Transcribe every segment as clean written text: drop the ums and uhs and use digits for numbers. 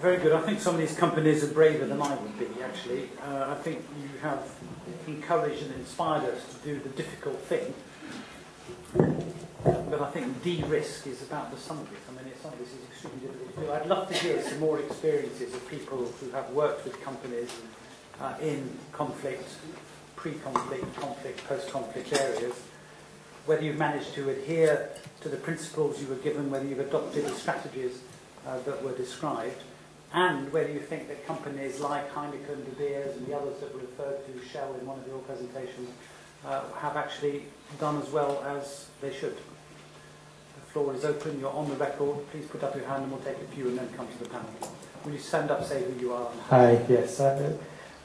Very good. I think some of these companies are braver than I would be, actually. I think you have encouraged and inspired us to do the difficult thing. But I think de-risk is about the sum of it. I mean, some of this is extremely difficult to do. I'd love to hear some more experiences of people who have worked with companies in conflict, pre-conflict, conflict, post-conflict areas, whether you've managed to adhere to the principles you were given, whether you've adopted the strategies that were described, and whether you think that companies like Heineken, De Beers, and the others that were referred to, Shell in one of your presentations, have actually done as well as they should. The floor is open, you're on the record. Please put up your hand and we'll take a few and then come to the panel. Will you stand up, say who you are? Hi, yes.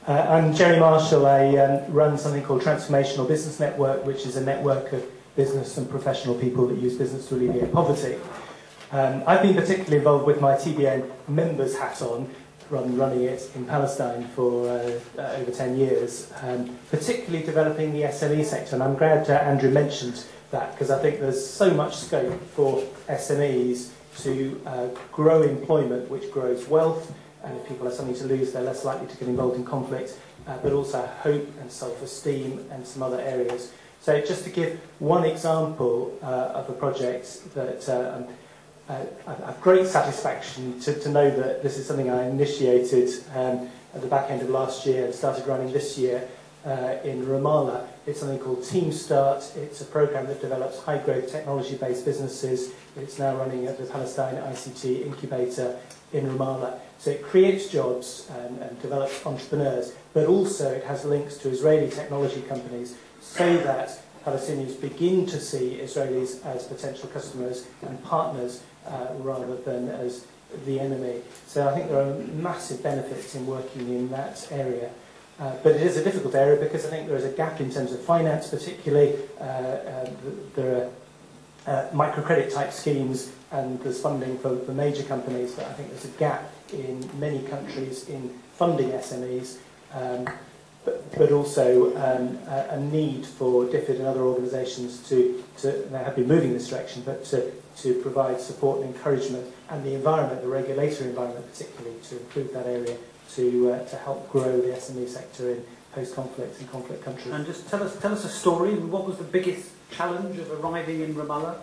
I'm Jerry Marshall. I run something called Transformational Business Network, which is a network of business and professional people that use business to alleviate poverty. I've been particularly involved with my TBN members hat on, running it in Palestine for over 10 years, particularly developing the SME sector. And I'm glad Andrew mentioned that, because I think there's so much scope for SMEs to grow employment, which grows wealth, and if people have something to lose, they're less likely to get involved in conflict, but also hope and self-esteem and some other areas. So just to give one example of a project that I have great satisfaction to know that this is something I initiated at the back end of last year and started running this year in Ramallah. It's something called Team Start. It's a program that develops high-growth technology-based businesses. It's now running at the Palestine ICT Incubator in Ramallah. So it creates jobs and develops entrepreneurs, but also it has links to Israeli technology companies so that Palestinians begin to see Israelis as potential customers and partners rather than as the enemy. So I think there are massive benefits in working in that area. But it is a difficult area because I think there is a gap in terms of finance, particularly. There are microcredit type schemes and there's funding for major companies, but I think there's a gap in many countries in funding SMEs, but also a need for DFID and other organisations they have been moving in this direction, but to provide support and encouragement, and the environment, the regulatory environment particularly, to improve that area to help grow the SME sector in post-conflict and conflict countries. And just tell us a story. What was the biggest challenge of arriving in Ramallah?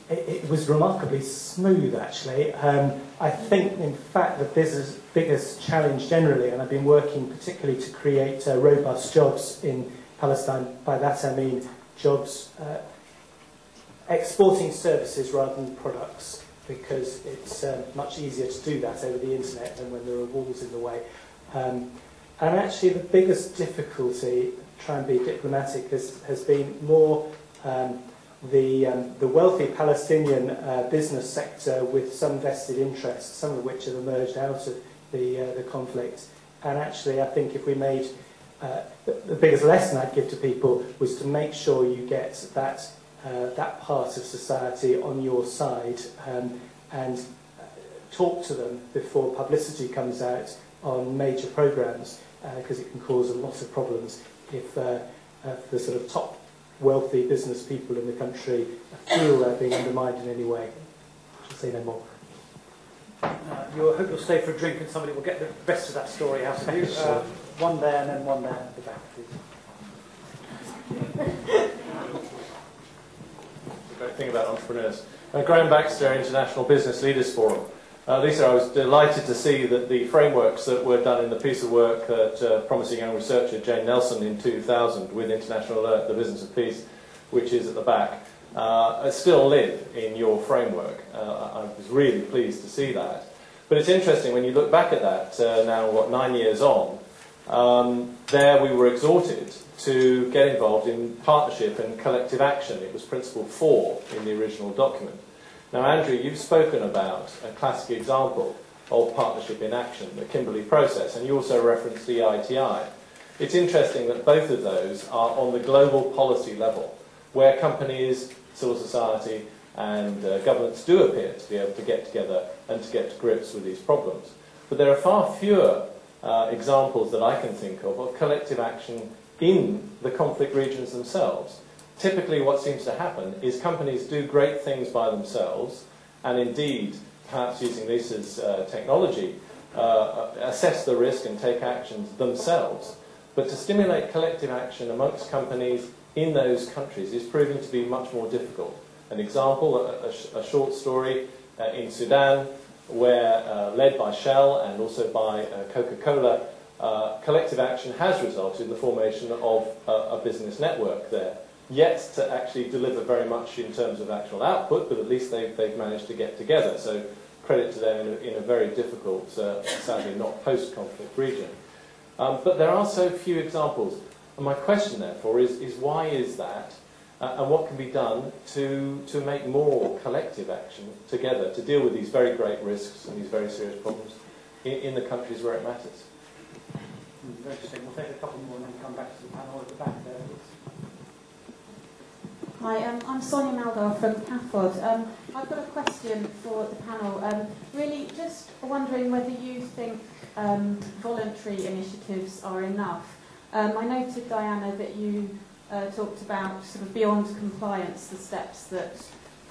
It was remarkably smooth, actually. I think, in fact, the biggest challenge generally, and I've been working particularly to create robust jobs in Palestine. By that I mean jobs exporting services rather than products, because it's much easier to do that over the internet than when there are walls in the way. And actually the biggest difficulty, try and be diplomatic, has been more the wealthy Palestinian business sector with some vested interests, some of which have emerged out of the conflict. And actually I think if we made, the biggest lesson I'd give to people was to make sure you get that part of society on your side and talk to them before publicity comes out on major programmes, because it can cause a lot of problems if the sort of top wealthy business people in the country feel they're being undermined in any way. I should say no more. I hope you'll stay for a drink and somebody will get the rest of that story out of you. Sure. One there and then one there at the back, please. The great thing about entrepreneurs. Graham Baxter, International Business Leaders Forum. Lisa, I was delighted to see that the frameworks that were done in the piece of work that promising young researcher Jane Nelson in 2000 with International Alert, the Business of Peace, which is at the back, still live in your framework. I was really pleased to see that. But it's interesting when you look back at that, now 9 years on, there we were exhorted to get involved in partnership and collective action. It was Principle 4 in the original document. Now, Andrew, you've spoken about a classic example of partnership in action, the Kimberley process, and you also referenced the ITI. It's interesting that both of those are on the global policy level, where companies, civil society, and governments do appear to be able to get together and to get to grips with these problems. But there are far fewer examples that I can think of collective action in the conflict regions themselves. Typically what seems to happen is companies do great things by themselves, and indeed perhaps using Lisa's technology, assess the risk and take actions themselves. But to stimulate collective action amongst companies in those countries is proving to be much more difficult. An example, a short story in Sudan, where led by Shell and also by Coca-Cola, collective action has resulted in the formation of a business network there. Yet to actually deliver very much in terms of actual output, but at least they've managed to get together. So credit to them in a very difficult, sadly not post-conflict region. But there are so few examples. And my question, therefore, is why is that? And what can be done to make more collective action together to deal with these very great risks and these very serious problems in the countries where it matters? Very interesting. We'll take a couple more and then come back to the panel at the back there. Hi, I'm Sonia Maldor from CAFOD. I've got a question for the panel. Really just wondering whether you think voluntary initiatives are enough. I noted, Diana, that you talked about sort of beyond compliance, the steps that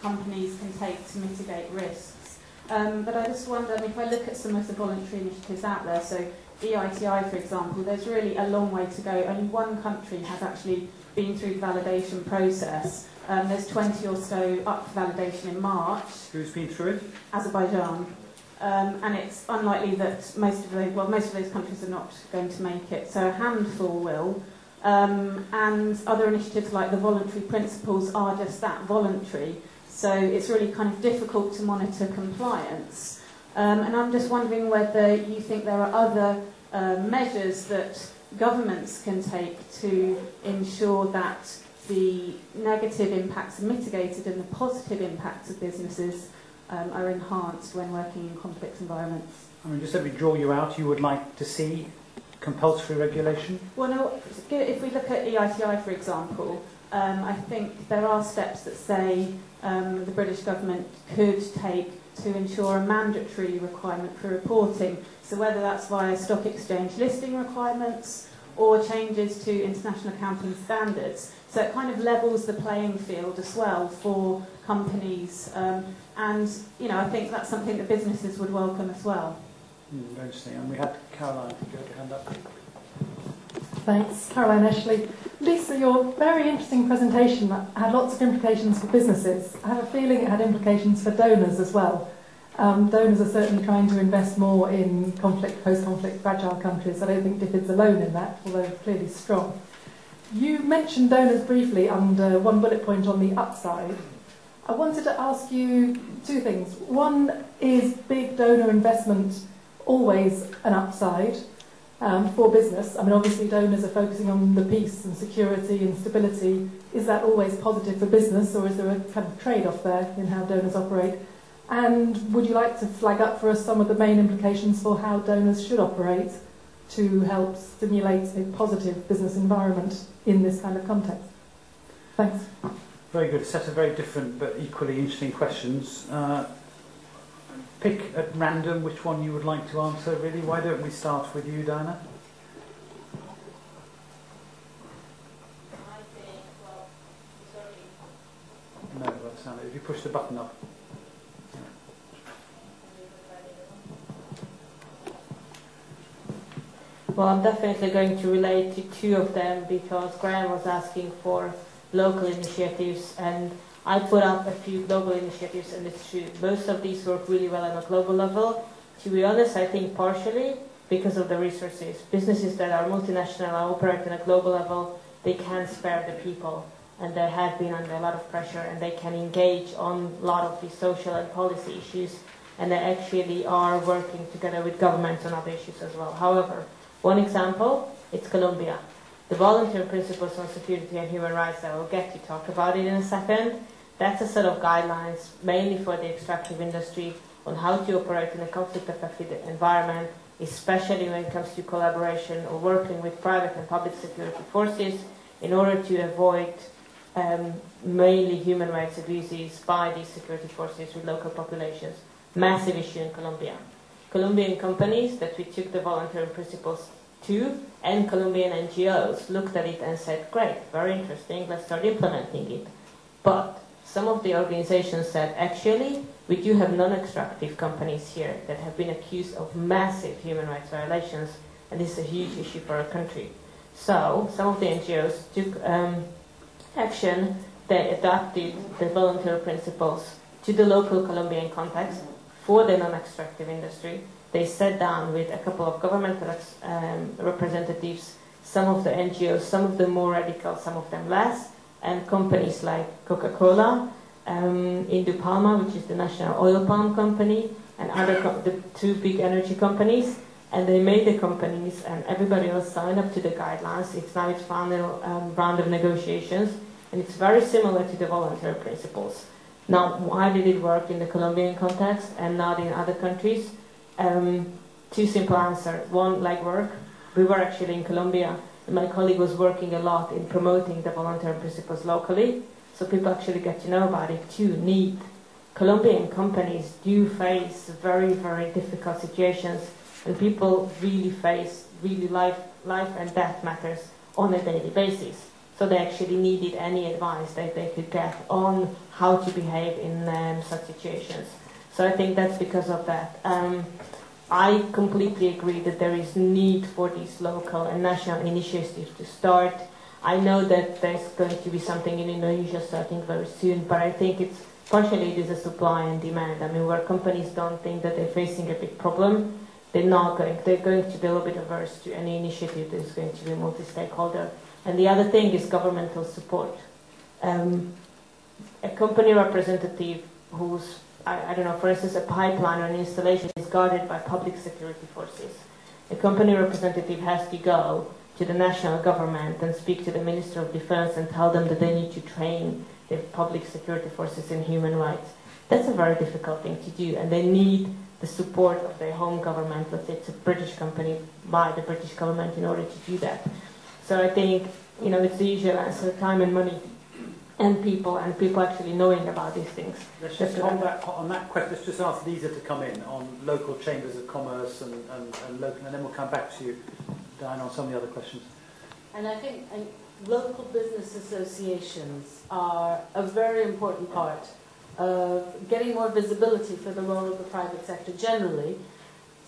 companies can take to mitigate risks. But I just wonder, if I look at some of the voluntary initiatives out there, so EITI, for example, there's really a long way to go. Only one country has actually been through the validation process. There's 20 or so up for validation in March. Who's been through it? Azerbaijan. And it's unlikely that most of those countries are not going to make it. So a handful will. And other initiatives like the voluntary principles are just that, voluntary. So it's really kind of difficult to monitor compliance. And I'm just wondering whether you think there are other measures that governments can take to ensure that the negative impacts are mitigated and the positive impacts of businesses are enhanced when working in complex environments. I mean, just let me draw you out. You would like to see compulsory regulation? Well, no, if we look at EITI, for example, I think there are steps that say the British government could take to ensure a mandatory requirement for reporting. So whether that's via stock exchange listing requirements or changes to international accounting standards. So it kind of levels the playing field as well for companies. And, I think that's something that businesses would welcome as well. Very interesting. And we had Caroline, if you had your hand up. Thanks, Caroline Ashley. Lisa, your very interesting presentation had lots of implications for businesses. I have a feeling it had implications for donors as well. Donors are certainly trying to invest more in post-conflict, fragile countries. I don't think DFID's alone in that, although clearly strong. You mentioned donors briefly under one bullet point on the upside. I wanted to ask you two things. One, is big donor investment always an upside for business? I mean, obviously donors are focusing on the peace and security and stability. Is that always positive for business, or is there a kind of trade-off there in how donors operate? And would you like to flag up for us some of the main implications for how donors should operate to help stimulate a positive business environment in this kind of context? Thanks. Very good. Set of very different but equally interesting questions. Pick at random which one you would like to answer, really. Why don't we start with you, Diana? No, that's not it. If you push the button up. Well, I'm definitely going to relate to two of them because Graham was asking for local initiatives and I put up a few global initiatives, and it's true. Most of these work really well on a global level. To be honest, I think partially because of the resources. Businesses that are multinational and operate on a global level, they can spare the people, and they have been under a lot of pressure, and they can engage on a lot of these social and policy issues, and they actually are working together with governments on other issues as well. However, one example, it's Colombia. The volunteer principles on security and human rights, I will get to talk about it in a second. That's a set of guidelines, mainly for the extractive industry, on how to operate in a conflict-affected environment, especially when it comes to collaboration or working with private and public security forces in order to avoid mainly human rights abuses by these security forces with local populations. Massive issue in Colombia. Colombian companies that we took the volunteer principles to, and Colombian NGOs looked at it and said, great, very interesting, let's start implementing it. But some of the organizations said, actually, we do have non-extractive companies here that have been accused of massive human rights violations, and this is a huge issue for our country. So some of the NGOs took action. They adapted the voluntary principles to the local Colombian context for the non-extractive industry. They sat down with a couple of government representatives, some of the NGOs, some of them more radical, some of them less, and companies like Coca-Cola, Indu Palma, which is the national oil palm company, and the two big energy companies. And they made the companies, and everybody else signed up to the guidelines. It's now its final round of negotiations, and it's very similar to the voluntary principles. Now, why did it work in the Colombian context and not in other countries? Two simple answers. One, like work. We were actually in Colombia, and my colleague was working a lot in promoting the voluntary principles locally, so people actually get to know about it too. Colombian companies do face very, very difficult situations, and people really face life and death matters on a daily basis. So they actually needed any advice that they could get on how to behave in such situations. So I think that's because of that. I completely agree that there is need for these local and national initiatives to start. I know that there's going to be something in Indonesia starting very soon, but I think it's partially it is a supply and demand. I mean, where companies don't think that they're facing a big problem, they're going to be a little bit averse to any initiative that is going to be multi-stakeholder. And the other thing is governmental support. A company representative who's, I don't know, for instance, a pipeline or an installation is guarded by public security forces. A company representative has to go to the national government and speak to the Minister of Defense and tell them that they need to train the public security forces in human rights. That's a very difficult thing to do, and they need the support of their home government. Let's say it's a British company by the British government in order to do that. So I think, it's the usual answer: time and money, and people actually knowing about these things. Let's just on that question, let's just ask Lisa to come in on local chambers of commerce and local, and then we'll come back to you, Diane, on some of the other questions. And I think local business associations are a very important part of getting more visibility for the role of the private sector generally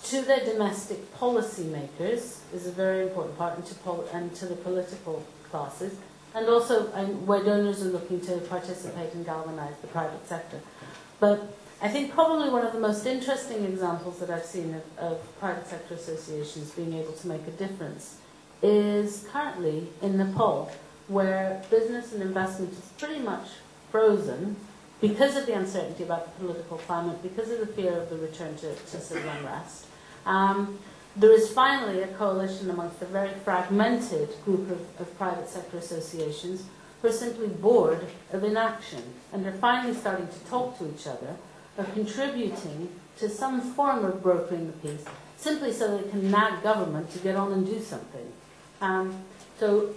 to their domestic policy makers is a very important part, and to the political classes, and also where donors are looking to participate and galvanize the private sector. But I think probably one of the most interesting examples that I've seen of private sector associations being able to make a difference is currently in Nepal, where business and investment is pretty much frozen because of the uncertainty about the political climate, because of the fear of the return to civil unrest. There is finally a coalition amongst a very fragmented group of private sector associations who are simply bored of inaction, and they're finally starting to talk to each other, are contributing to some form of brokering the peace, simply so they can nag government to get on and do something. So,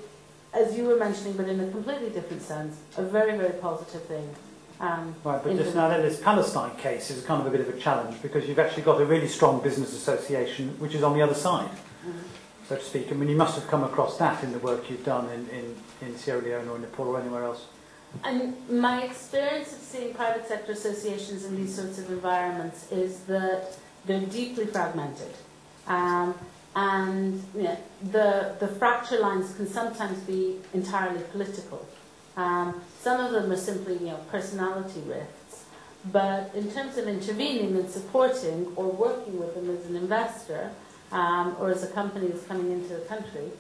as you were mentioning, but in a completely different sense, a very, very positive thing. Right, but just now then this Palestine case is kind of a bit of a challenge, because you've actually got a really strong business association which is on the other side, so to speak. I mean, you must have come across that in the work you've done in Sierra Leone or Nepal or anywhere else. And my experience of seeing private sector associations in these sorts of environments is that they're deeply fragmented. And the fracture lines can sometimes be entirely political. Some of them are simply, personality rifts. But in terms of intervening and supporting or working with them as an investor or as a company that's coming into the country,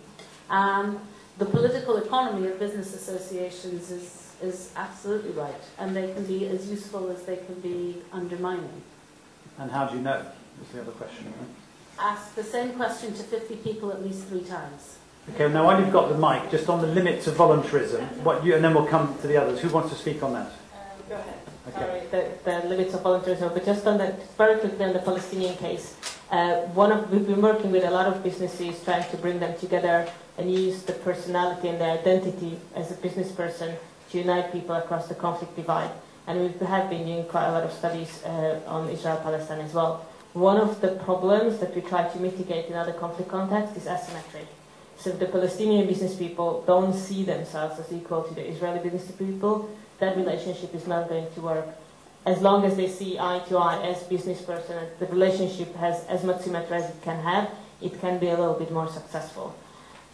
the political economy of business associations is absolutely right. And they can be as useful as they can be undermining. And how do you know, is the other question, right? Ask the same question to 50 people at least 3 times. Okay, now while you've got the mic, just on the limits of voluntarism, and then we'll come to the others. Who wants to speak on that? Go ahead. Okay. Sorry, the limits of voluntarism, but just on that, very quickly on the Palestinian case. We've been working with a lot of businesses, trying to bring them together and use the personality and their identity as a business person to unite people across the conflict divide. And we have been doing quite a lot of studies on Israel-Palestine as well. One of the problems that we try to mitigate in other conflict contexts is asymmetry. So if the Palestinian business people don't see themselves as equal to the Israeli business people, that relationship is not going to work. as long as they see eye to eye as business person, and the relationship has as much symmetry as it can have, it can be a little bit more successful.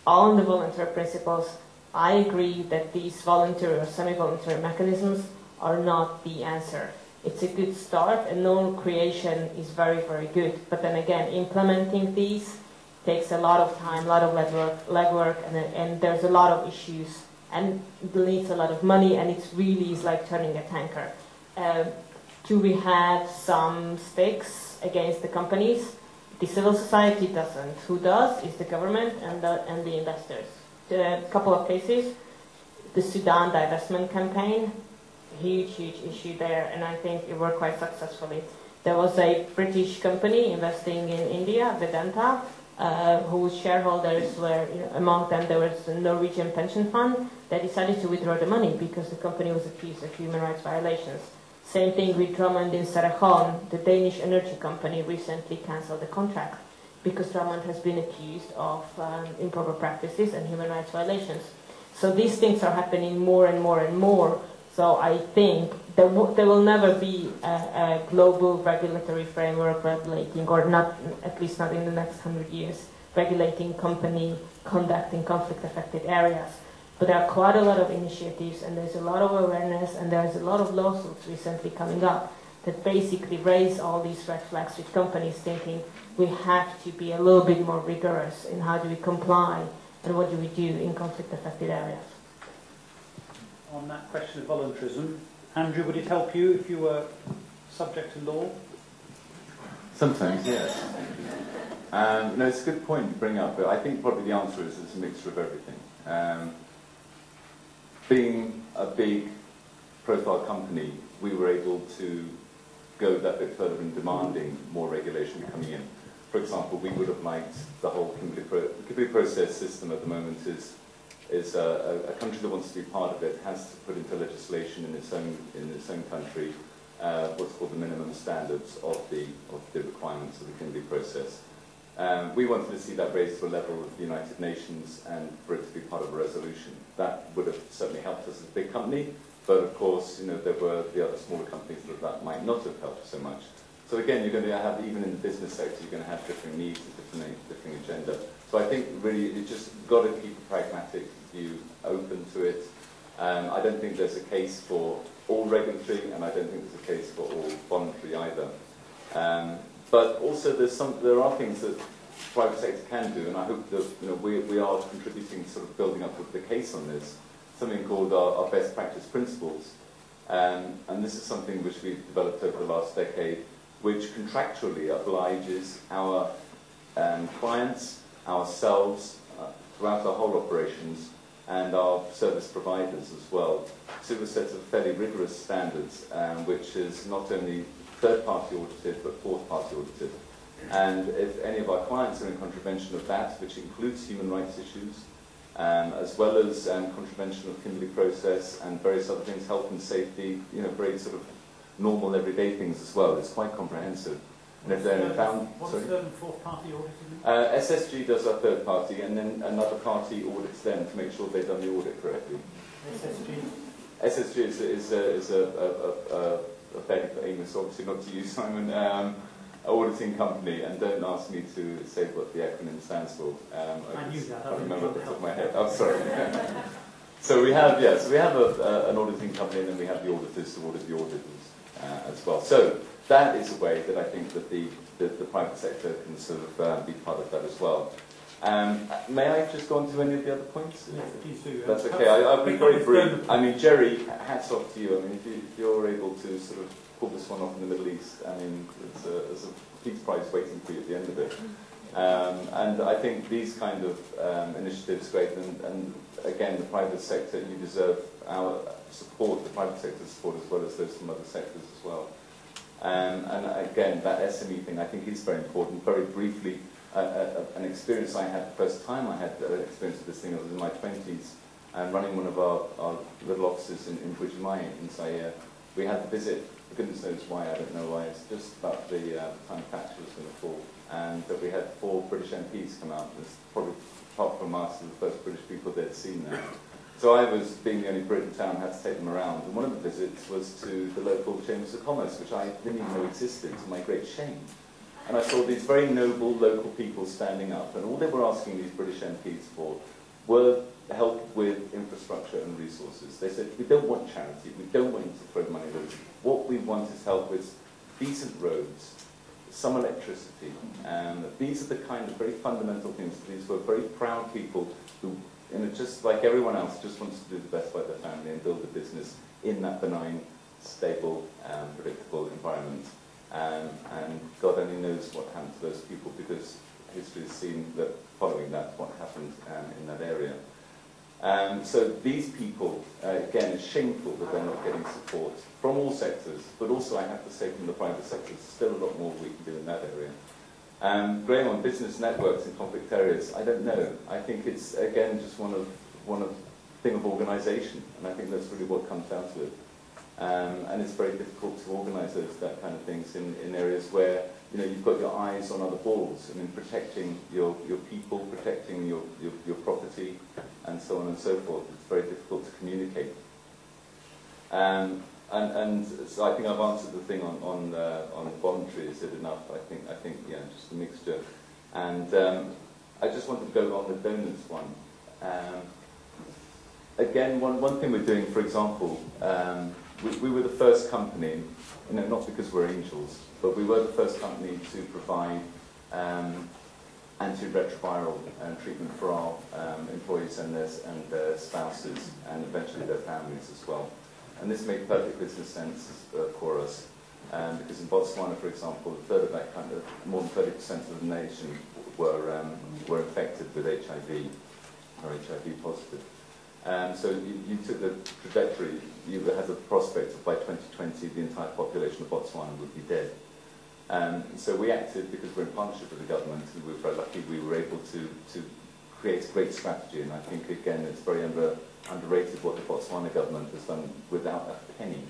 On the voluntary principles, I agree that these voluntary or semi-voluntary mechanisms are not the answer. It's a good start, and norm creation is very, very good. But then again, implementing these takes a lot of time, a lot of legwork, and there's a lot of issues, and it needs a lot of money, and it really is like turning a tanker. Do we have some stakes against the companies? The civil society doesn't. Who does is the government and the investors. A couple of cases, the Sudan divestment campaign, huge issue there, and I think it worked quite successfully. There was a British company investing in India, Vedanta, whose shareholders were, among them there was a Norwegian pension fund. They decided to withdraw the money because the company was accused of human rights violations. Same thing with Drummond in Sarachon. The Danish energy company recently cancelled the contract because Drummond has been accused of improper practices and human rights violations. So these things are happening more and more and more. So I think there will never be a global regulatory framework regulating, or not, at least not in the next 100 years, regulating company conduct in conflict-affected areas. But there are quite a lot of initiatives, and there's a lot of awareness, and there's a lot of lawsuits recently coming up that basically raise all these red flags with companies thinking we have to be a little bit more rigorous in how do we comply and what do we do in conflict-affected areas. On that question of voluntarism, Andrew, would it help you if you were subject to law? Sometimes, yes. No, it's a good point to bring up, but I think probably the answer is it's a mixture of everything. Being a big profile company, we were able to go that bit further in demanding more regulation coming in. For example, we would have liked the whole Kimberley process system at the moment is a country that wants to be part of it has to put into legislation in its own country what's called the minimum standards of the requirements of the Kimberley process. We wanted to see that raised to a level of the United Nations and for it to be part of a resolution. That would have certainly helped us as a big company, but of course, there were the other smaller companies that might not have helped so much. So again, you're going to have, even in the business sector, you're going to have different needs, different agenda. So I think really you just got to keep a pragmatic view open to it. I don't think there's a case for all regulatory, and I don't think there's a case for all voluntary either. But also there are things that the private sector can do, and I hope that we are contributing, sort of building up the case on this. Something called our best practice principles, and this is something which we've developed over the last decade, which contractually obliges our clients, ourselves, throughout our whole operations, and our service providers as well, to a set of fairly rigorous standards, which is not only third-party audited, but fourth-party audited. And if any of our clients are in contravention of that, which includes human rights issues, as well as contravention of Kimberley process and various other things, health and safety, very sort of normal everyday things as well. It's quite comprehensive. And if they're found, what's third and fourth party auditing? SSG does our third party, and then another party audits them to make sure they've done the audit correctly. SSG is a fairly famous, obviously not to you, Simon, auditing company, and don't ask me to say what the acronym stands for. I knew that. I can't remember off the top of my head. I'm sorry. So we have, an auditing company, and then we have the auditors to audit the auditors as well. So that is a way that I think that the private sector can sort of be part of that as well. May I just go on to any of the other points? Yes, please do. That's okay. I'll be very brief. I mean, Jerry, hats off to you. I mean, if you're able to sort of pull this one off in the Middle East, I mean, there's a Peace Prize waiting for you at the end of it. And I think these kind of initiatives are great. And again, the private sector, you deserve our support, the private sector's support, as well as those from other sectors as well. And again, that SME thing I think is very important. Very briefly, an experience I had, the first time I had an experience with this thing, I was in my 20s, and running one of our little offices in Bujimai in Zaire. We had to visit, for goodness knows why, I don't know why, it's just about the time Thatcher was going to fall, and that we had 4 British MPs come out. It's probably, apart from us, the first British people they'd seen there. So I was, being the only Brit in town, had to take them around. And one of the visits was to the local chambers of commerce, which I didn't even know existed, to my great shame. And I saw these very noble local people standing up, and all they were asking these British MPs for were help with infrastructure and resources. They said, we don't want charity, we don't want you to throw money at us. What we want is help with decent roads, some electricity. And these are the kind of very fundamental things. These were very proud people who, just like everyone else, just wanted to do the best by their family and build a business in that benign, stable, predictable environment. And God only knows what happened to those people, because history has seen that following that, what happened in that area. So these people, again, it's shameful that they're not getting support from all sectors, but also, I have to say, from the private sector. There's still a lot more we can do in that area. Graham, on business networks in conflict areas, I don't know. I think it's, again, just one of thing of organisation, and I think that's really what comes down to it. And it's very difficult to organise that kind of things in areas where, you know, you've got your eyes on other balls. I mean, protecting your people, protecting your property, and so on and so forth. It's very difficult to communicate. And so I think I've answered the thing on voluntary. Is it enough? I think yeah, just a mixture. And I just wanted to go on the donors one. Again, one thing we're doing, for example, we were the first company, you know, not because we're angels, but we were the first company to provide antiretroviral treatment for our employees and their spouses, and eventually their families as well. And this made perfect business sense for us, because in Botswana, for example, a third of that country, more than 30% of the nation were infected with HIV or HIV positive. So you took the trajectory. You had the prospect of by 2020 the entire population of Botswana would be dead. So we acted because we're in partnership with the government, and we were very lucky we were able to create a great strategy. And I think, again, it's very underrated what the Botswana government has done without a penny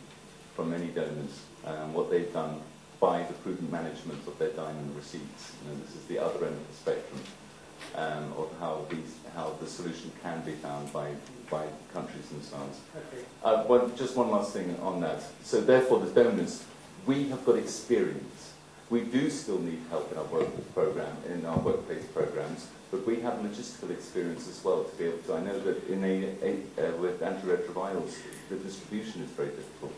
from any donors, what they've done by the prudent management of their diamond receipts. You know, this is the other end of the spectrum of how the solution can be found by countries themselves. Okay. Just one last thing on that. So therefore, the donors, we have got experience. We do still need help in our workplace programs, but we have logistical experience as well to be able to. I know that with antiretrovirals, the distribution is very difficult.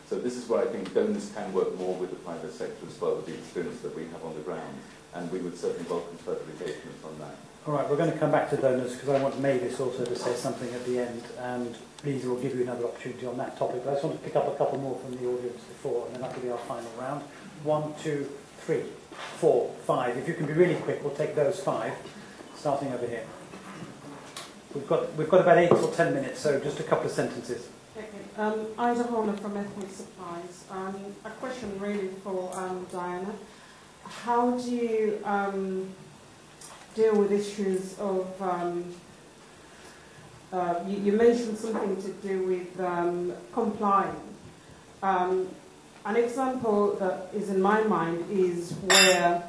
So this is where I think donors can work more with the private sector as well, with the experience that we have on the ground, and we would certainly welcome further engagement on that. All right, we're going to come back to donors because I want Mavis also to say something at the end, and Lisa will give you another opportunity on that topic. But I just want to pick up a couple more from the audience before, and then that'll be our final round. 1, 2, 3, 4, 5. If you can be really quick, we'll take those 5, starting over here. We've got about 8 or 10 minutes, so just a couple of sentences. Okay. Ida Horner from Ethnic Supplies. A question really for Diana. How do you deal with issues of, you mentioned something to do with complying. An example that is in my mind is where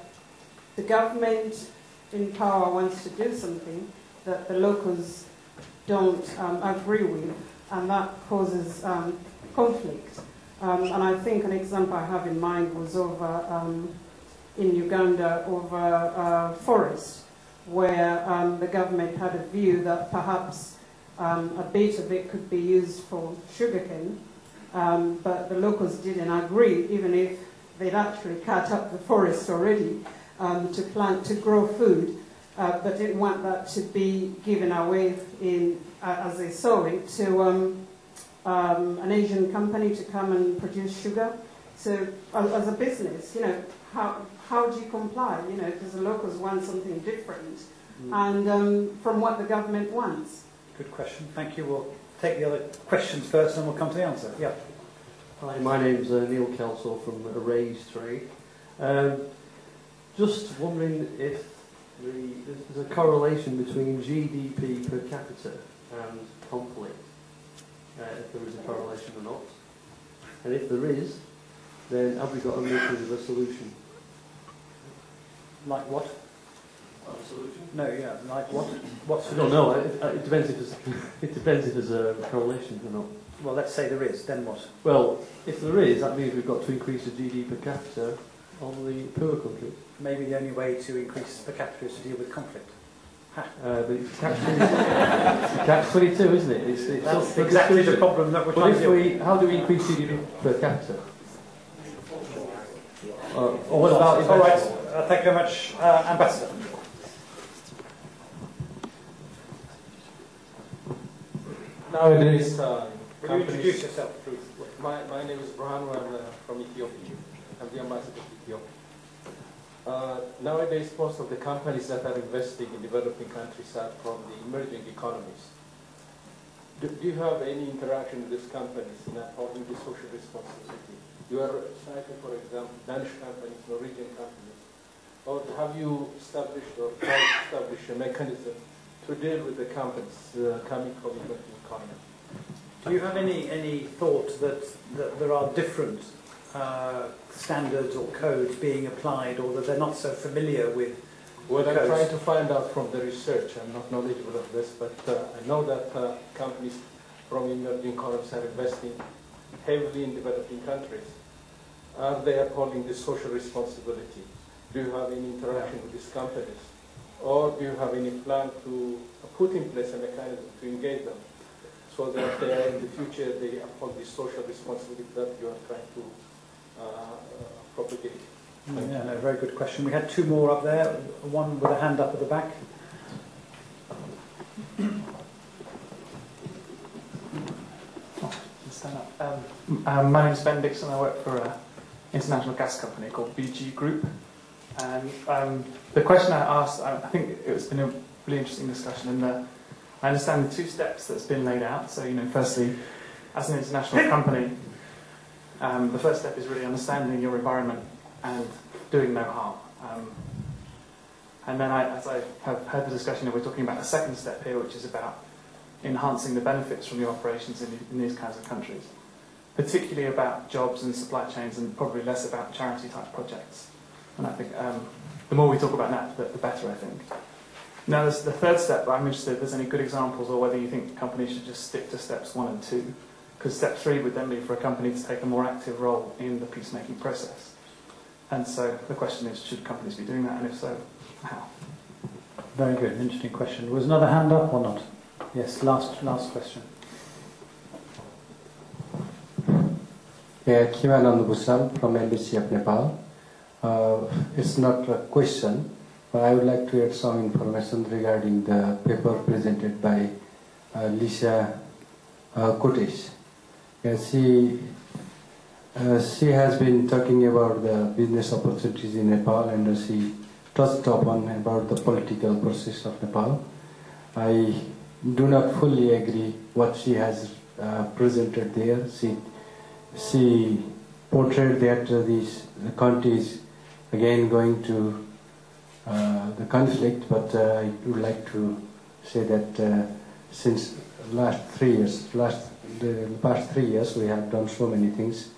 the government in power wants to do something that the locals don't agree with, and that causes conflict. And I think an example I have in mind was over in Uganda over forest, where the government had a view that perhaps a bit of it could be used for sugarcane, but the locals didn't agree, even if they'd actually cut up the forest already to grow food, but didn't want that to be given away as they saw it to an Asian company to come and produce sugar. So as a business, you know, how do you comply? You know, because the locals want something different, and from what the government wants. Good question. Thank you. We'll take the other questions first, and we'll come to the answer. Yeah. Hi, my name's Neil Kelsall from Arrays Trade. Just wondering if there's a correlation between GDP per capita and conflict, if there is a correlation or not. And if there is, then have we got a mechanism of a solution? Like what? No, yeah, like what? What's I don't know. It depends if there's it depends if there's a correlation or not. Well, let's say there is. Then what? Well, if there is, that means we've got to increase the GDP per capita on the poor countries. Maybe the only way to increase per capita is to deal with conflict. But it's catch-22, isn't it? It's That's exactly the problem that we're trying to deal with. How do we increase GDP per capita? Or what about... All right. Thank you very much, Ambassador. Nowadays, Will you introduce yourself, please? my name is Burhanu. I'm from Ethiopia. I'm the ambassador to Ethiopia. Nowadays, most of the companies that are investing in developing countries are from the emerging economies. Do you have any interaction with these companies in upholding the social responsibility? You are citing, for example, Danish companies, Norwegian companies. Or have you established or tried to establish a mechanism to deal with the companies coming from emerging economies? Do you have any thought that there are different standards or codes being applied, or that they're not so familiar with Well, I'm codes? trying to find out from the research. I'm not knowledgeable of this, but I know that companies from emerging economies are investing heavily in developing countries. Are they upholding this social responsibility? Do you have any interaction with these companies? Or do you have any plan to put in place a mechanism to engage them so that in the future they uphold the social responsibility that you are trying to propagate? Yeah, no, very good question. We had two more up there, one with a hand up at the back. Stand up. My name is Ben Dixon. I work for an international gas company called BG Group. And the question I asked, I think it's been a really interesting discussion, and I understand the two steps that's been laid out. So, firstly, as an international company, the first step is really understanding your environment and doing no harm. And then, as I have heard the discussion, we're talking about a second step here, which is about enhancing the benefits from your operations in these kinds of countries, particularly about jobs and supply chains, and probably less about charity-type projects. And I think the more we talk about that, the better, I think. Now, there's the third step, but I'm interested if there's any good examples, or whether you think companies should just stick to steps 1 and 2, because step 3 would then be for a company to take a more active role in the peacemaking process. And so the question is, should companies be doing that, and if so, how? Very good, interesting question. Was another hand up or not? Yes, last question. Yeah, Kimanand Bhushan from Embassy of Nepal. It's not a question, but I would like to add some information regarding the paper presented by Lisa Curtic. Yeah, she has been talking about the business opportunities in Nepal, and she touched upon about the political process of Nepal. I do not fully agree what she has presented there. She portrayed that the country is again going to the conflict, but I would like to say that since the past 3 years, we have done so many things.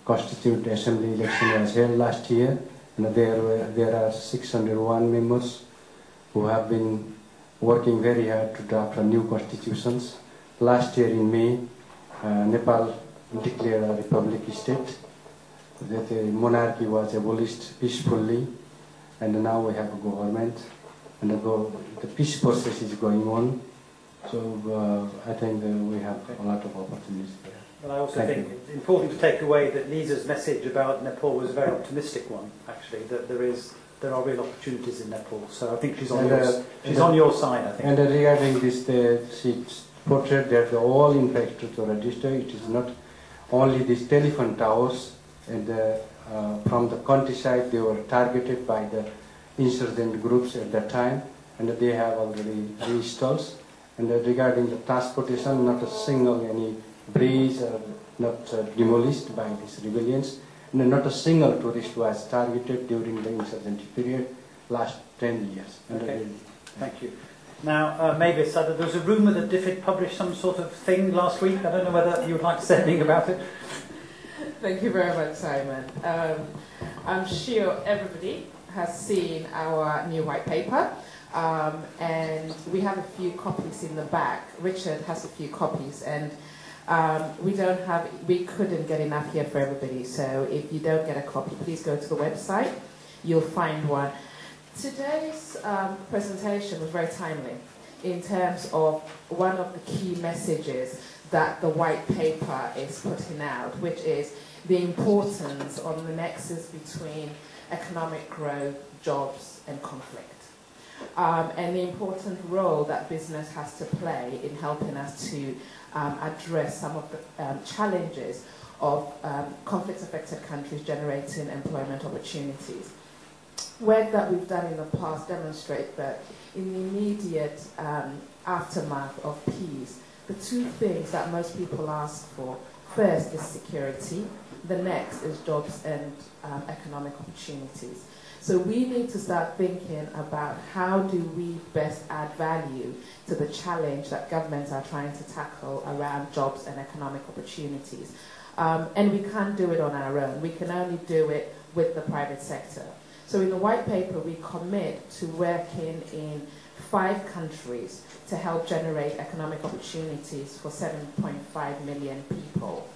Constituent Assembly election was held last year, and there are 601 members who have been working very hard to draft a new constitutions. Last year in May, Nepal declared a republic state. That the monarchy was abolished peacefully, and now we have a government, and the peace process is going on. So I think that we have a lot of opportunities there. But I also think it's important to take away that Lisa's message about Nepal was a very optimistic one, actually, that there are real opportunities in Nepal. So I think she's on your side, I think. And regarding this, she portrayed that all infrastructure register, it is not only these telephone towers, and from the countryside they were targeted by the insurgent groups at that time, and they have already reinstalled. And regarding the transportation, not a single any bridge are not demolished by these rebellions, and not a single tourist was targeted during the insurgency period last 10 years. Okay, thank you. Now, maybe there was a rumour that DFID published some sort of thing last week. I don't know whether you would like to say anything about it. Thank you very much, Simon. I'm sure everybody has seen our new white paper, and we have a few copies in the back. Richard has a few copies, and we couldn't get enough here for everybody, so if you don't get a copy, please go to the website. You'll find one. Today's presentation was very timely in terms of one of the key messages that the white paper is putting out, which is the importance of the nexus between economic growth, jobs, and conflict. And the important role that business has to play in helping us to address some of the challenges of conflict-affected countries generating employment opportunities. Work that we've done in the past demonstrates that in the immediate aftermath of peace, the two things that most people ask for, first is security, the next is jobs and economic opportunities. So we need to start thinking about how do we best add value to the challenge that governments are trying to tackle around jobs and economic opportunities. And we can't do it on our own. We can only do it with the private sector. So in the white paper, we commit to working in 5 countries to help generate economic opportunities for 7.5 million people.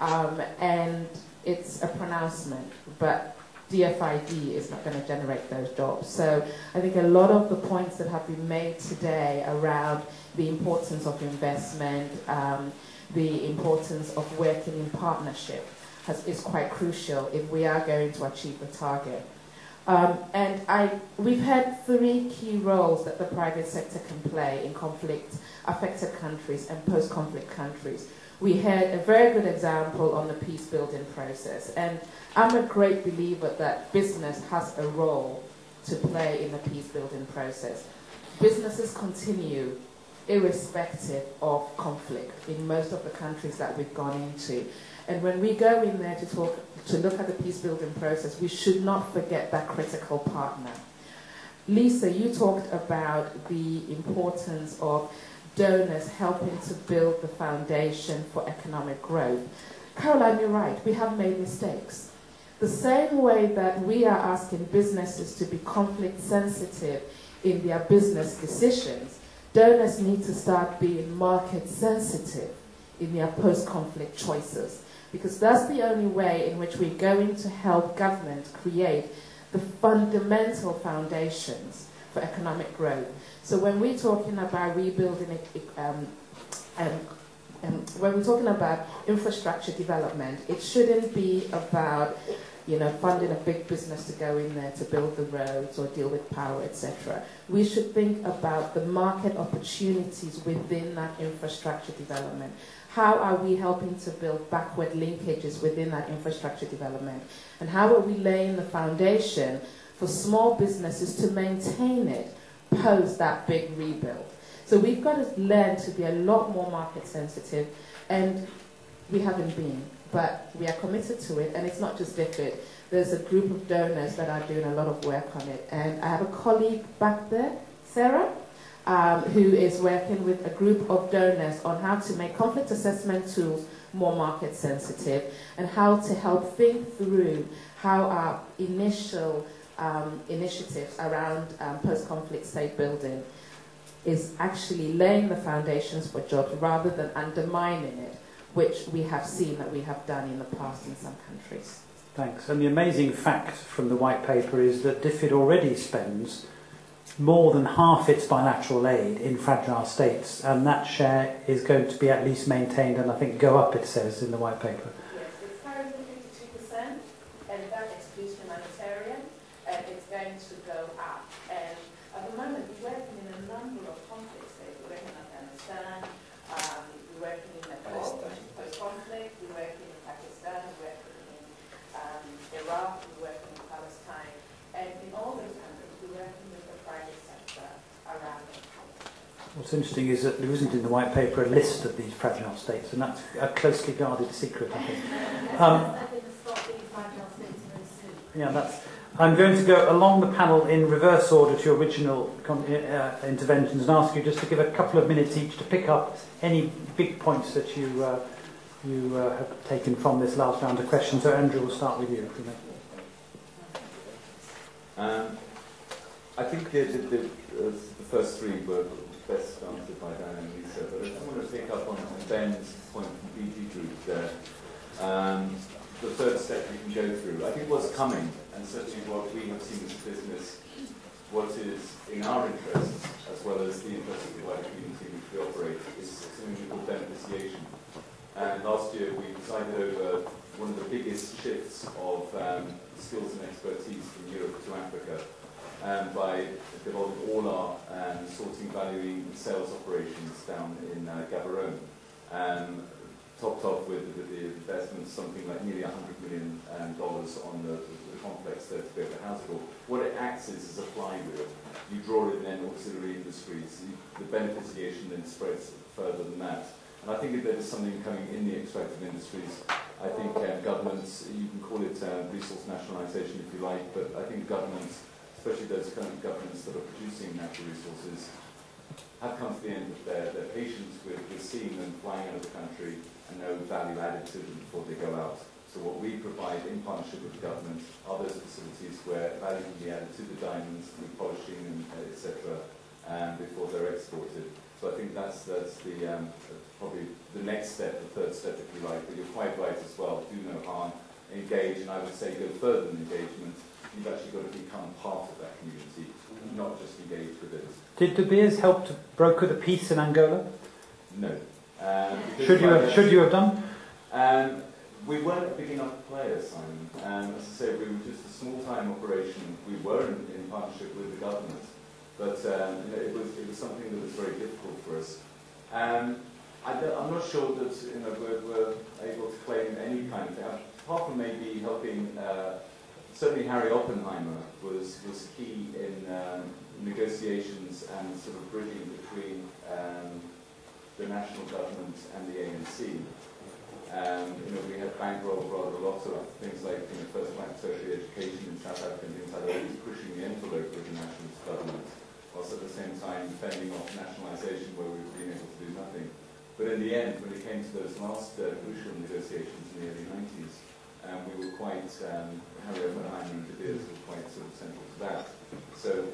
And it's a pronouncement, but DFID is not going to generate those jobs. So I think a lot of the points that have been made today around the importance of investment, the importance of working in partnership is quite crucial if we are going to achieve the target. We've had 3 key roles that the private sector can play in conflict-affected countries and post-conflict countries. We had a very good example on the peace-building process, and I'm a great believer that business has a role to play in the peace-building process. Businesses continue irrespective of conflict in most of the countries that we've gone into. And when we go in there to look at the peace-building process, we should not forget that critical partner. Lisa, you talked about the importance of donors helping to build the foundation for economic growth. Caroline, you're right, we have made mistakes. The same way that we are asking businesses to be conflict sensitive in their business decisions, donors need to start being market sensitive in their post-conflict choices, because that's the only way in which we're going to help government create the fundamental foundations for economic growth. So when we're talking about rebuilding, when we're talking about infrastructure development, it shouldn't be about funding a big business to go in there to build the roads or deal with power, etc. We should think about the market opportunities within that infrastructure development. How are we helping to build backward linkages within that infrastructure development? And how are we laying the foundation for small businesses to maintain it post that big rebuild? So we've got to learn to be a lot more market sensitive, and we haven't been, but we are committed to it, and it's not just DFID. There's a group of donors that are doing a lot of work on it, and I have a colleague back there, Sarah, who is working with a group of donors on how to make conflict assessment tools more market sensitive, and how to help think through how our initial initiatives around post-conflict state building is actually laying the foundations for jobs rather than undermining it, which we have seen that we have done in the past in some countries. Thanks. And the amazing fact from the white paper is that DFID already spends more than half its bilateral aid in fragile states, and that share is going to be at least maintained and I think go up, it says in the white paper. Yes, it's currently 52%, and that excludes humanitarian, and it's going to go up. And at the moment, we're working in a number of conflict states. We're working in Afghanistan, we're working in Nepal, post-conflict, we're working in Pakistan, we're working in Iraq, we're working in Palestine, and in all those countries, we're working with the private sector around it. What's interesting is that there isn't in the white paper a list of these fragile states, and that's a closely guarded secret, I think. I'm going to go along the panel in reverse order to your original interventions and ask you just to give a couple of minutes each to pick up any big points that you have taken from this last round of questions. So Andrew, we'll start with you. think the first three were best answered by Dan and Lisa, but I just want to pick up on Ben's point from BG Group there. The third step we can go through. I think what's coming, and certainly what we have seen as a business, what is in our interests, as well as the interests of the wider community in which we operate, is something called beneficiation. And last year we presided over one of the biggest shifts of skills and expertise from Europe to Africa by developing all our sorting, valuing, and sales operations down in Gaborone. Topped off with the investments, something like nearly $100 million on the complex there to be able to house it all. What it acts is a flywheel. You draw it in then auxiliary industries. The beneficiation then spreads further than that. And I think that there is something coming in the extractive industries. I think governments, you can call it resource nationalisation if you like, but I think governments, especially those current governments that are producing natural resources, have come to the end of their patience with seeing them flying out of the country and no value added to them before they go out. So what we provide in partnership with the government are those facilities where value can be added to the diamonds through polishing and etc. Before they're exported. So I think that's the probably the next step, the third step if you like. But you're quite right as well. Do no harm, engage, and I would say go further than engagement. You've actually got to become part of that community, not just engage with it. Did De Beers help to broker the peace in Angola? No. Should you have done? We weren't a big enough player, Simon. As I say, we were just a small-time operation. We were in partnership with the government, but it was something that was very difficult for us. I'm not sure that we're able to claim any kind of thing, apart from maybe helping. Certainly, Harry Oppenheimer was key in negotiations and sort of bridging between the national government and the ANC. We had bankrolled rather a lot of things like first black tertiary education in South Africa and things like that. He was pushing the envelope of the national government, whilst at the same time fending off nationalisation where we were being able to do nothing. But in the end, when it came to those last crucial negotiations in the early 90s, we were quite, Harry Oppenheimer and De Beers were quite sort of central to that. So,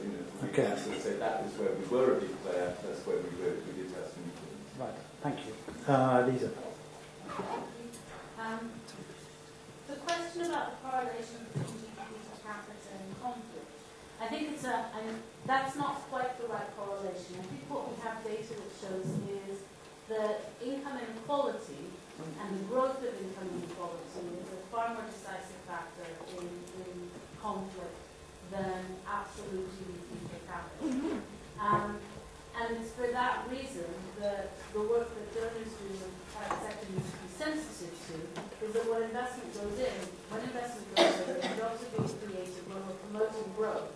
we can sort of say that was where we were a big player, that's where we did have some influence. Right, thank you. Lisa. The question about the correlation between GDP per capita and conflict, I think that's not quite the right correlation. I think what we have data that shows is that income inequality and the growth of income inequality is a far more decisive factor in conflict than absolute GDP per capita. And it's for that reason that the work that donors do in the private sector needs to be sensitive to, is that when investment goes in, and jobs are being created, when we're promoting growth,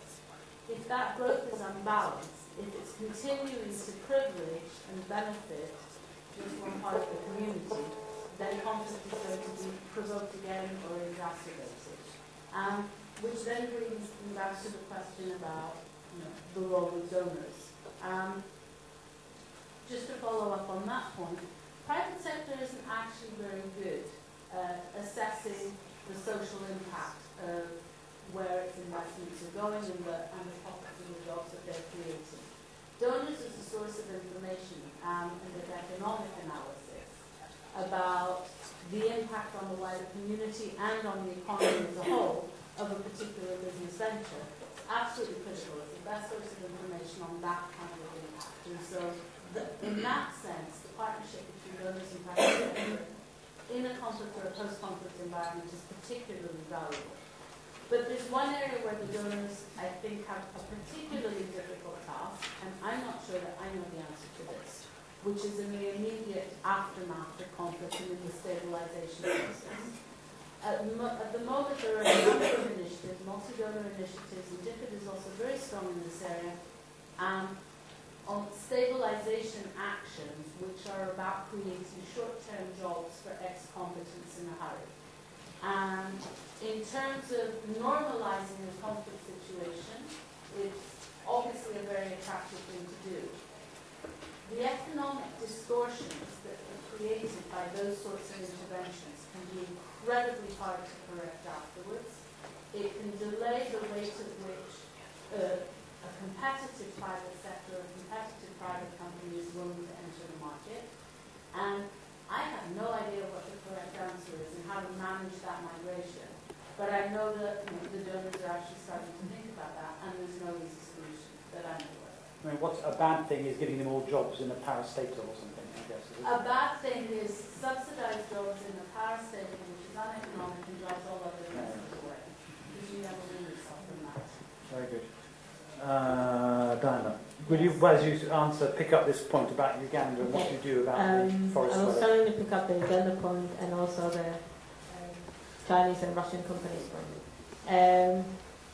if that growth is unbalanced, if it's continuing to privilege and benefit just one part of the community, then conflict is going to be provoked again or exacerbated. Which then brings me back to the question about the role of donors. Just to follow up on that point, private sector isn't actually very good at assessing the social impact of where its investments are going and the profits and the jobs that they're creating. Donors is a source of information and of economic analysis about the impact on the wider community and on the economy as a whole of a particular business venture. It's absolutely critical. It's the best source of information on that kind of impact. And so, in that sense, the partnership between donors and private sector in a conflict or a post-conflict environment is particularly valuable. But there's one area where the donors, I think, have a particularly difficult task, and I'm not sure that I know the answer to this, which is in the immediate aftermath of conflict and in the stabilization process. At the moment, there are a number of initiatives, multi-donor initiatives, and DFID is also very strong in this area, on stabilization actions, which are about creating short-term jobs for ex-combatants in a hurry. And in terms of normalizing a conflict situation, it's obviously a very attractive thing to do. The economic distortions that are created by those sorts of interventions can be incredibly hard to correct afterwards. It can delay the rate at which a competitive private sector, a competitive private company is willing to enter the market. And I have no idea what the correct answer is and how to manage that migration. But I know that the donors are actually starting to think about that, and there's no easy solution that I'm aware of. I mean, what's a bad thing is giving them all jobs in a parastatal or something, I guess. Is it? A bad thing is subsidised jobs in a parastatal, which is uneconomic and drives all other businesses away. Because you never win yourself from that. Very good. Diana, will you, as you answer, pick up this point about Uganda and what you do about the forest I was dwellers? starting to pick up the Uganda point and also the Chinese and Russian companies point.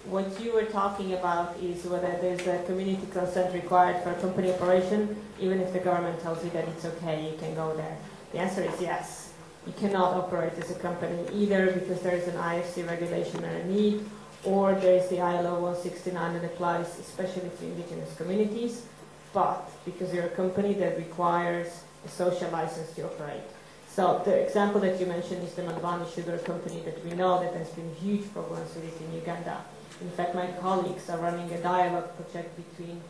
What you were talking about is whether there's a community consent required for a company operation, even if the government tells you that it's okay, you can go there. The answer is yes. You cannot operate as a company either because there is an IFC regulation and a need, or there is the ILO 169 that applies especially to indigenous communities, but because you're a company that requires a social license to operate. So the example that you mentioned is the Mandwani sugar company that we know that there's been huge problems with it in Uganda. In fact, my colleagues are running a dialogue project between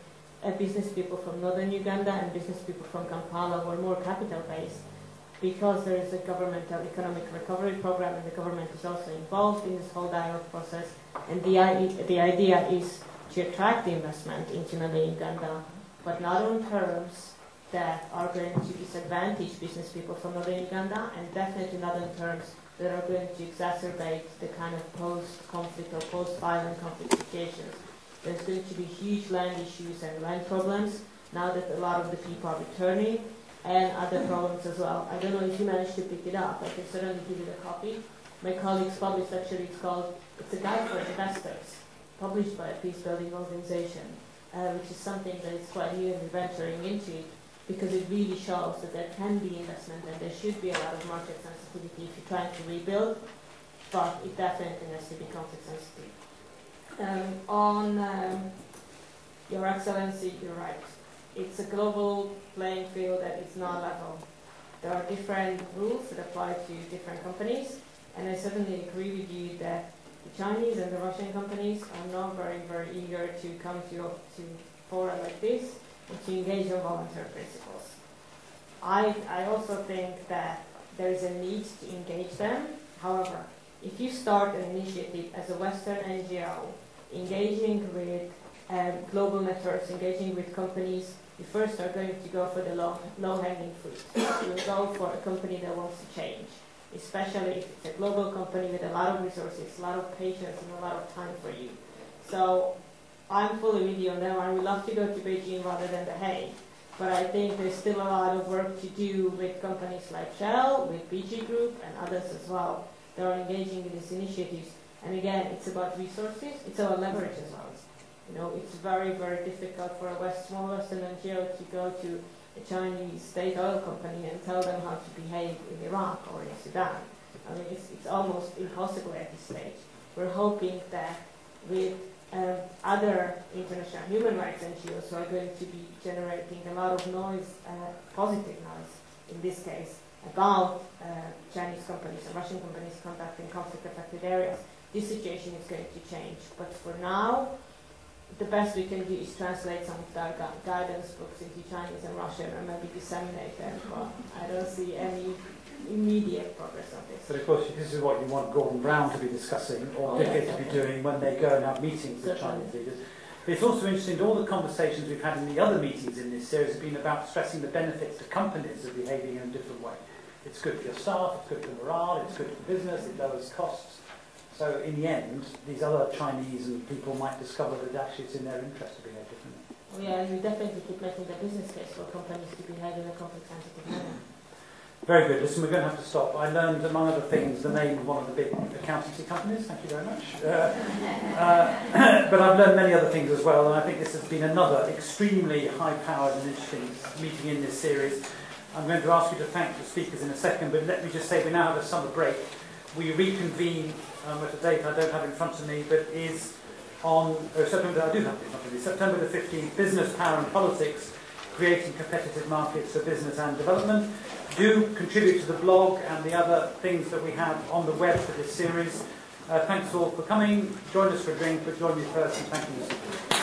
business people from northern Uganda and business people from Kampala who are more capital-based, because there is a governmental economic recovery program and the government is also involved in this whole dialogue process. And the idea is to attract the investment into northern Uganda, but not on terms that are going to disadvantage business people from northern Uganda, and definitely not on terms that are going to exacerbate the kind of post-conflict or post-violent conflict situations. There's going to be huge land issues and land problems now that a lot of the people are returning, and other problems as well. I don't know if you managed to pick it up. I can certainly give you the copy. My colleagues published, actually, it's a guide for investors, published by a peace building organization, which is something that is quite new and we're venturing into it, because it really shows that there can be investment and there should be a lot of market sensitivity if you're trying to rebuild, but it definitely has to be conflict sensitive. Your Excellency, you're right. It's a global playing field that is not level. There are different rules that apply to different companies, and I certainly agree with you that the Chinese and the Russian companies are not very, very eager to come to fora like this and to engage on voluntary principles. I also think that there is a need to engage them. However, if you start an initiative as a Western NGO, engaging with global networks, engaging with companies, you first are going to go for the low-hanging fruit. You'll go for a company that wants to change, especially if it's a global company with a lot of resources, a lot of patience, and a lot of time for you. So I'm fully with you on that one. We love to go to Beijing rather than The Hague. But I think there's still a lot of work to do with companies like Shell, with BG Group, and others as well that are engaging in these initiatives. And again, it's about resources, it's about leverage as well. You know, it's very, very difficult for a small Western NGO to go to a Chinese state oil company and tell them how to behave in Iraq or in Sudan. I mean, it's almost impossible at this stage. We're hoping that with other international human rights NGOs who are going to be generating a lot of noise, positive noise in this case, about Chinese companies and Russian companies contacting conflict-affected areas, this situation is going to change. But for now, the best we can do is translate some of our guidance books into Chinese and Russian and maybe disseminate them, but I don't see any immediate progress on this. But of course, this is what you want Gordon Brown to be discussing, or Dickett to be doing when they go and have meetings with Chinese leaders. But it's also interesting that all the conversations we've had in the other meetings in this series have been about stressing the benefits to companies of behaving in a different way. It's good for your staff, it's good for morale, it's good for business, it lowers costs. So in the end, these other Chinese and people might discover that actually it's in their interest to behave differently. Oh yeah, and we definitely keep making the business case for companies to behave in a conflict-sensitive manner. Very good. Listen, we're going to have to stop. I learned, among other things, the name of one of the big accountancy companies. Thank you very much. But I've learned many other things as well, and I think this has been another extremely high-powered and interesting meeting in this series. I'm going to ask you to thank the speakers in a second, but let me just say we now have a summer break. We reconvene at a date I don't have in front of me, but is on September. I do have it in front of me. September the 15th. Business, Power and Politics: Creating Competitive Markets for Business and Development. Do contribute to the blog and the other things that we have on the web for this series. Thanks all for coming. Join us for a drink, but join me first and thank you.